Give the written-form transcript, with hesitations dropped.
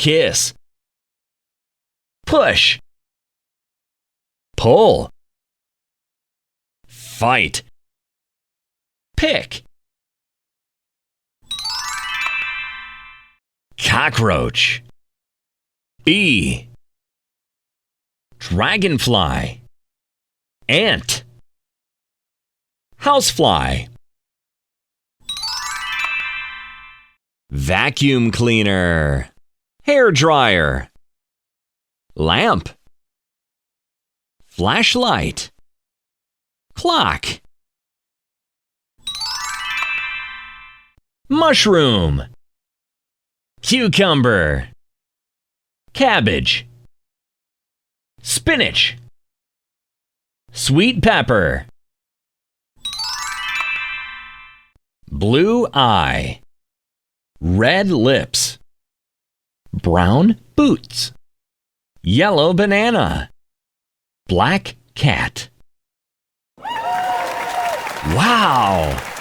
kiss, push, pull, fight, pick, cockroach, bee, dragonfly, ant, housefly, vacuum cleaner, hair dryer, lamp, flashlight, clock, mushroom, cucumber, cabbage, spinach, sweet pepper, blue eye, red lips, brown boots, yellow banana, black cat. Wow!